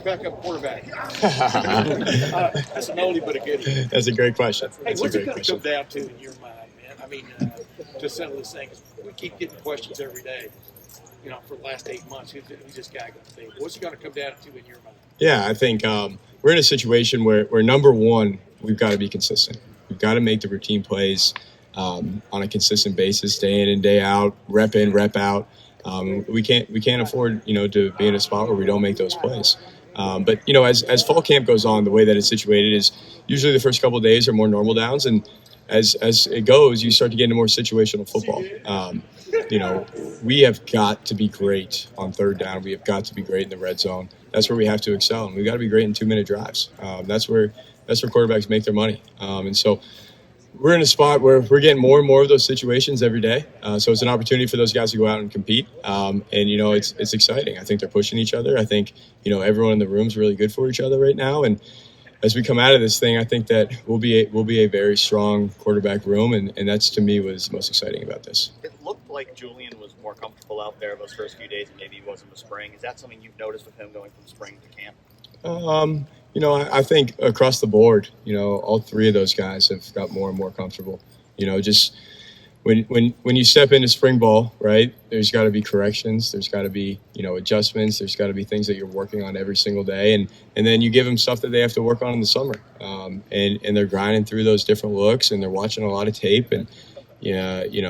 your backup quarterback? That's an oldie but a goodie. That's a great question. Hey, what's it going to come down to in your mind, man? I mean, to settle this thing, we keep getting questions every day. You know, for the last 8 months, who's this guy going to be? What's it going to come down to in your mind? Yeah, I think we're in a situation where number one, we've got to be consistent. We've got to make the routine plays on a consistent basis, day in and day out, rep in, rep out. We can't afford, to be in a spot where we don't make those plays. But as fall camp goes on, the way that it's situated is usually the first couple of days are more normal downs, and as it goes, you start to get into more situational football. We have got to be great on third down. We have got to be great in the red zone. That's where we have to excel, and we've got to be great in 2-minute drives. That's where quarterbacks make their money. And so we're in a spot where we're getting more and more of those situations every day. So it's an opportunity for those guys to go out and compete. And it's exciting. I think they're pushing each other. I think everyone in the room is really good for each other right now. And as we come out of this thing, I think that we'll be a very strong quarterback room, and that's, to me, was most exciting about this. It looked like Julian was more comfortable out there those first few days, and maybe he was in the spring. Is that something you've noticed with him going from spring to camp? I think across the board, all three of those guys have got more and more comfortable. Just when you step into spring ball, right, there's got to be corrections. There's got to be, adjustments. There's got to be things that you're working on every single day. And then you give them stuff that they have to work on in the summer. And they're grinding through those different looks, and they're watching a lot of tape and, getting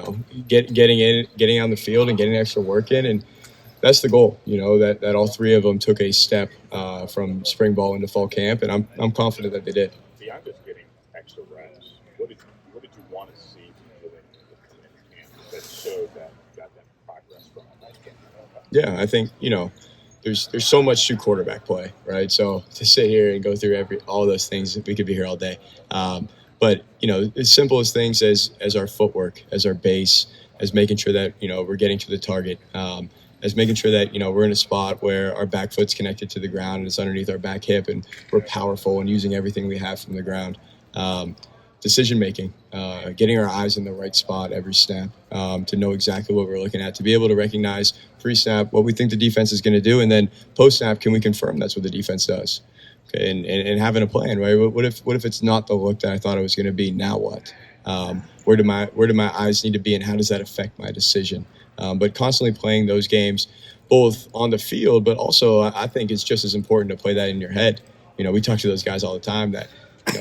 on the field and getting extra work in. And that's the goal, that all three of them took a step from spring ball into fall camp. And I'm confident that they did. Beyond just getting extra reps, what did you want to see from camp that showed that you got that progress from that camp? Yeah, I think, there's so much to quarterback play, right? So to sit here and go through all those things, we could be here all day. But, as simple as things as our footwork, as our base, as making sure that, we're getting to the target, as making sure that, we're in a spot where our back foot's connected to the ground and it's underneath our back hip and we're powerful and using everything we have from the ground. Decision-making, getting our eyes in the right spot every snap, to know exactly what we're looking at, to be able to recognize pre-snap what we think the defense is going to do, and then post-snap, can we confirm that's what the defense does? Okay, and having a plan, right? What if it's not the look that I thought it was going to be? Now what? Where do my eyes need to be, and how does that affect my decision? But constantly playing those games, both on the field, but also I think it's just as important to play that in your head. We talk to those guys all the time that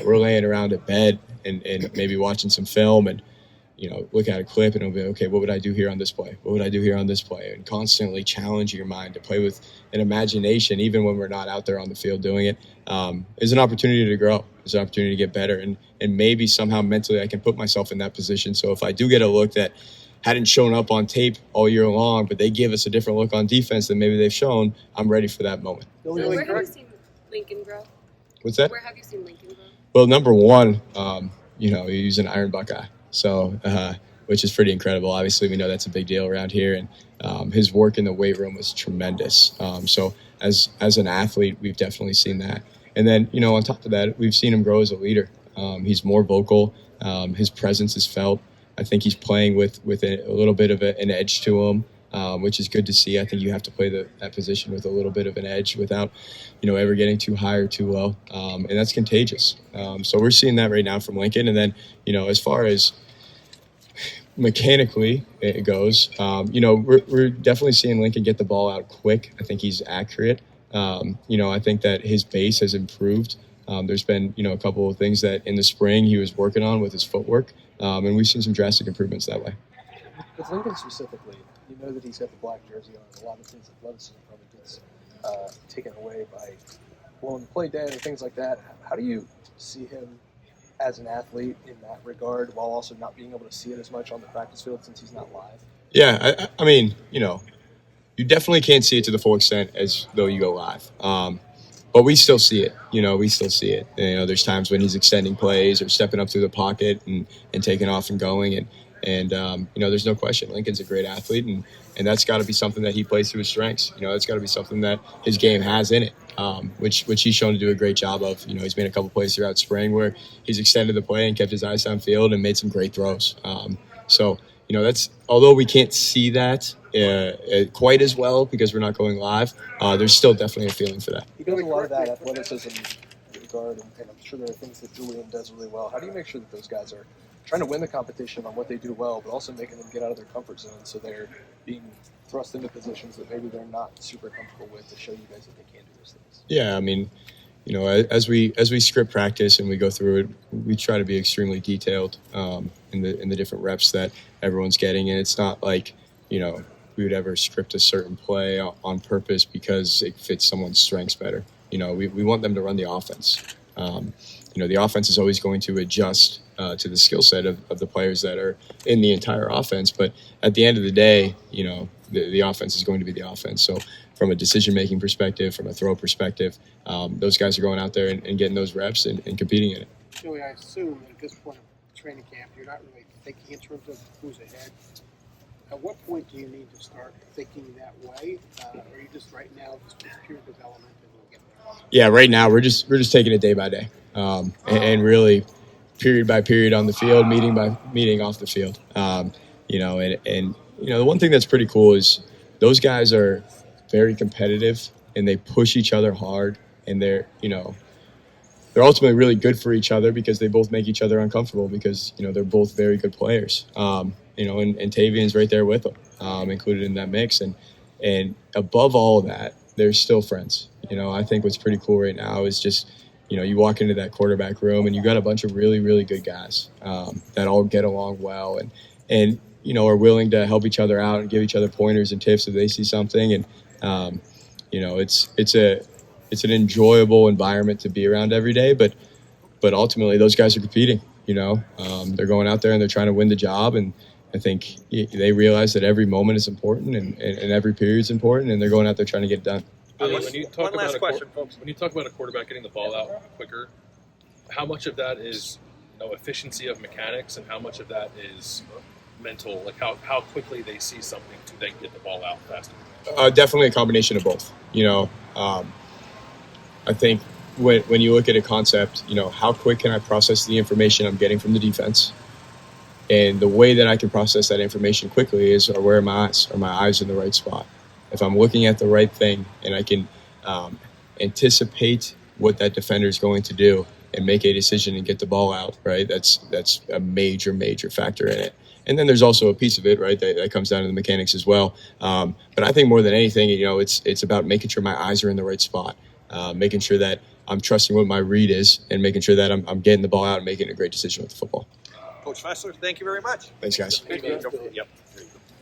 we're laying around at bed and maybe watching some film and, look at a clip and it'll be, okay, what would I do here on this play? What would I do here on this play? And constantly challenging your mind to play with an imagination, even when we're not out there on the field doing it, is an opportunity to grow. It's an opportunity to get better. And maybe somehow mentally I can put myself in that position. So if I do get a look that hadn't shown up on tape all year long, but they give us a different look on defense than maybe they've shown, I'm ready for that moment. So where have you seen Lincoln grow? What's that? Where have you seen Lincoln grow? Well, number one, he's an Iron Buckeye, so which is pretty incredible. Obviously, we know that's a big deal around here, and his work in the weight room was tremendous. So as an athlete, we've definitely seen that. And then, on top of that, we've seen him grow as a leader. He's more vocal. His presence is felt. I think he's playing with a little bit of an edge to him, which is good to see. I think you have to play that position with a little bit of an edge without, ever getting too high or too low. And that's contagious. So we're seeing that right now from Lincoln. And then, as far as mechanically it goes, we're definitely seeing Lincoln get the ball out quick. I think he's accurate. I think that his base has improved. There's been, a couple of things that in the spring he was working on with his footwork. And we've seen some drastic improvements that way. With Lincoln specifically, you know that he's got the black jersey on. A lot of his athleticism probably gets taken away by willing to play dead and things like that. How do you see him as an athlete in that regard, while also not being able to see it as much on the practice field since he's not live? Yeah, I mean, you definitely can't see it to the full extent as though you go live. But we still see it. We still see it. There's times when he's extending plays or stepping up through the pocket and taking off and going. And there's no question Lincoln's a great athlete, and that's got to be something that he plays to his strengths. That's got to be something that his game has in it, which he's shown to do a great job of. He's made a couple plays throughout spring where he's extended the play and kept his eyes downfield and made some great throws. So that's although we can't see that quite as well because we're not going live. There's still definitely a feeling for that. He does a lot of that athleticism regard, and I'm sure there are things that Julian does really well. How do you make sure that those guys are trying to win the competition on what they do well, but also making them get out of their comfort zone so they're being thrust into positions that maybe they're not super comfortable with to show you guys that they can do those things? Yeah, I mean, as we script practice and we go through it, we try to be extremely detailed in the different reps that everyone's getting, and it's not like we would ever script a certain play on purpose because it fits someone's strengths better. We want them to run the offense. The offense is always going to adjust to the skill set of the players that are in the entire offense. But at the end of the day, the offense is going to be the offense. So from a decision-making perspective, from a throw perspective, those guys are going out there and getting those reps and competing in it. Joey, I assume that at this point of training camp, you're not really thinking in terms of who's ahead. At what point do you need to start thinking that way? Or are you just right now just pure development and we'll get there? Yeah, right now we're just taking it day by day, and really period by period on the field, meeting by meeting off the field. The one thing that's pretty cool is those guys are very competitive and they push each other hard, and they're ultimately really good for each other because they both make each other uncomfortable because they're both very good players. And Tavian's right there with them, included in that mix, and above all of that, they're still friends. I think what's pretty cool right now is just you walk into that quarterback room and you got a bunch of really, really good guys that all get along well and are willing to help each other out and give each other pointers and tips if they see something. And it's an enjoyable environment to be around every day. But ultimately, those guys are competing. They're going out there and they're trying to win the job. And I think they realize that every moment is important and every period is important, and they're going out there trying to get it done. When you talk One last about question, folks. When you talk about a quarterback getting the ball out quicker, how much of that is efficiency of mechanics, and how much of that is mental? Like how quickly they see something to then get the ball out faster? Definitely a combination of both. I think when you look at a concept, how quick can I process the information I'm getting from the defense? And the way that I can process that information quickly is where are my eyes? Are my eyes in the right spot? If I'm looking at the right thing and I can anticipate what that defender is going to do and make a decision and get the ball out, right? That's a major, major factor in it. And then there's also a piece of it, right, that comes down to the mechanics as well. But I think more than anything, it's about making sure my eyes are in the right spot, making sure that I'm trusting what my read is, and making sure that I'm getting the ball out and making a great decision with the football. Coach Fessler, thank you very much. Thanks, guys. Yep.